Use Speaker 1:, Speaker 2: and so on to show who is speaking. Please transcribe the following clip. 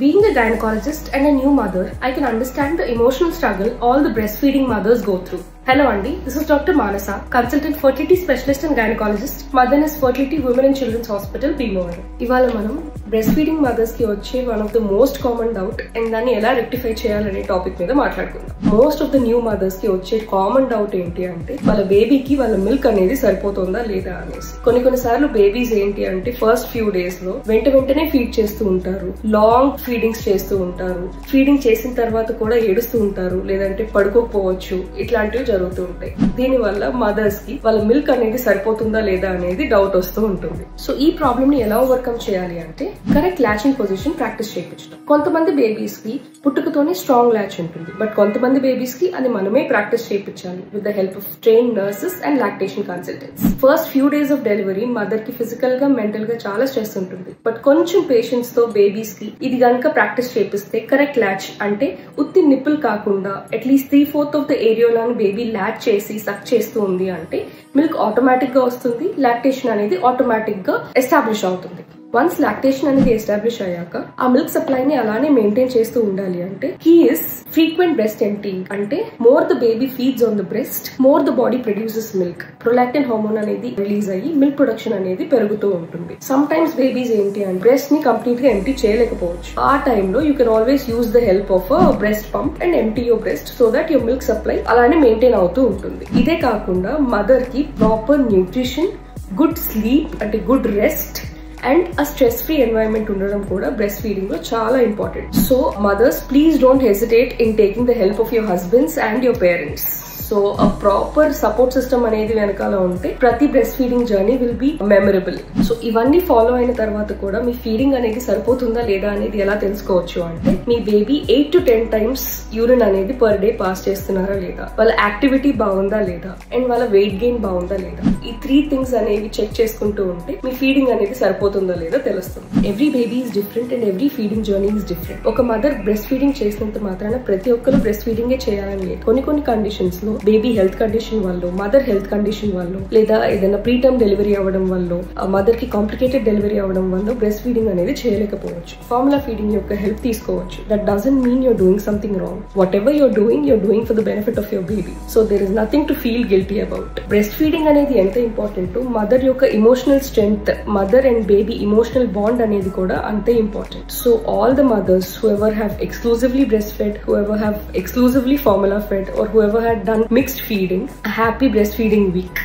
Speaker 1: Being a gynecologist and a new mother, I can understand the emotional struggle all the breastfeeding mothers go through. Hello Andy, this is Dr. Manasa, consultant fertility specialist and gynecologist, Mother's Fertility Women and Children's Hospital, Bhimavaram. ఇవాళ మనం breast feeding mothers కి వచ్చే one of the most common doubt and దాన్ని ఎలా rectify చేయాలనే topic మీద మాట్లాడుకుందాం. Most of the new mothers కి వచ్చే కామన్ డౌట్ ఏంటి అంటే వాళ్ళ బేబీకి వాళ్ళ మిల్క్ అనేది సరిపోతుందా లేదా అనేసి. కొన్నిసార్లు బేబీస్ ఏంటి అంటే ఫస్ట్ ఫ్యూ డేస్ లో వెంటనే ఫీడ్ చేస్తూ ఉంటారు, లాంగ్ ఫీడింగ్స్ చేస్తూ ఉంటారు, ఫీడింగ్ చేసిన తర్వాత కూడా ఏడుస్తూ ఉంటారు, లేదంటే పడుకోకపోవచ్చు, ఇట్లాంటివి జరుగుతూ ఉంటాయి. దీని వల్ల మదర్స్ కి వాళ్ళ మిల్క్ అనేది సరిపోతుందా లేదా అనేది డౌట్ వస్తూ ఉంటుంది. సో ఈ ప్రాబ్లమ్ ని ఎలా ఓవర్కమ్ చేయాలి అంటే కరెక్ట్ లాచింగ్ పొజిషన్ ప్రాక్టీస్ చేయించడం. కొంతమంది బేబీస్ కి పుట్టుకతోనే స్ట్రాంగ్ లాచ్ ఉంటుంది, బట్ కొంతమంది బేబీస్ కి అది మనమే ప్రాక్టీస్ చేయించాలి with the help of train nurses and lactation consultants. First few days of delivery mother కి ఫిజికల్ గా మెంటల్ గా చాలా స్ట్రెస్ ఉంటుంది, బట్ కొంచెం పేషెన్స్ తో బేబీస్ కి ఇది గనుక ప్రాక్టీస్ చేపిస్తే కరెక్ట్ లాచ్ అంటే ఉత్తి నిప్పుల్ కాకుండా అట్లీస్ట్ 3/4 ఆఫ్ ద ఏరియాలను బేబీ లాచ్ చేసి సక్ చేస్తూ ఉంది అంటే మిల్క్ ఆటోమేటిక్ గా వస్తుంది, లాక్టేషన్ అనేది ఆటోమేటిక్ గా ఎస్టాబ్లిష్ అవుతుంది. వన్స్ లాక్టేషన్ అనేది ఎస్టాబ్లిష్ అయ్యాక ఆ మిల్క్ సప్లై ని అలానే మెయింటైన్ చేస్తూ ఉండాలి. అంటే key is frequent breast emptying. అంటే more the baby feeds on the breast, more the body produces milk. Prolactin hormone అనేది రిలీజ్ అయ్యి మిల్క్ ప్రొడక్షన్ అనేది పెరుగుతూ ఉంటుంది. సమ్ టైమ్స్ బేబీస్ ఏంటి అంటే బ్రెస్ట్ ని కంప్లీట్ గా ఎంప్టీ చేయలేకపోవచ్చు. ఆ టైంలో you can always use the help of breast pump and empty your breast so that your milk supply అలానే మెయింటైన్ అవుతూ ఉంటుంది. ఇదే కాకుండా మదర్ కి ప్రాపర్ న్యూట్రిషన్, గుడ్ స్లీప్ అంటే good rest and a stress-free environment ఉండడం కూడా బ్రెస్ట్ ఫీడింగ్ లో చాలా important. So mothers please don't hesitate in taking the help of your husbands and your parents. So ఆ ప్రాపర్ సపోర్ట్ సిస్టమ్ అనేది వెనకాల ఉంటే ప్రతి breast feeding journey will be memorable. So ఇవన్నీ ఫాలో అయిన తర్వాత కూడా మీ ఫీడింగ్ అనేది సరిపోతుందా లేదా అనేది ఎలా తెలుసుకోవచ్చు అంటే మీ బేబీ 8 to 10 times యూరిన్ అనేది పర్ డే పాస్ చేస్తున్నారా లేదా, వాళ్ళ యాక్టివిటీ బాగుందా లేదా, అండ్ వాళ్ళ వెయిట్ గెయిన్ బాగుందా లేదా, ఈ 3 things అనేవి చెక్ చేసుకుంటూ ఉంటే మీ ఫీడింగ్ అనేది సరిపోతుందా లేదా తెలుస్తుంది. Every baby is different and every feeding journey is different. ఒక మదర్ బ్రెస్ట్ ఫీడింగ్ చేసినంత మాత్రాన ప్రతి ఒక్కరు బ్రెస్ట్ ఫీడింగే చేయాలని లేదు. కొన్ని కండిషన్స్ లో బేబీ హెల్త్ కండిషన్ వల్ల, మదర్ హెల్త్ కండిషన్ వల్ల, లేదా ఏదైనా ప్రీటర్మ్ డెలివరీ అవ్వడం వల్ల, మదర్ కి కాంప్లికేటెడ్ డెలివరీ అవ్వడం వల్ల బ్రెస్ట్ ఫీడింగ్ అనేది చేయలేకపోవచ్చు. ఫార్ములా ఫీడింగ్ యొక్క హెల్ప్ తీసుకోవచ్చు. That doesn't mean you're doing something wrong. Whatever you're doing for the benefit of your baby. So there is nothing to feel guilty about. Breast feeding అనేది ఎంత important, mother యొక్క emotional strength, mother and baby emotional bond అనేది కూడా అంతే important. So all the mothers who ever have exclusively breastfed, who ever have exclusively formula fed, or whoever had done mixed feeding, a happy breastfeeding week.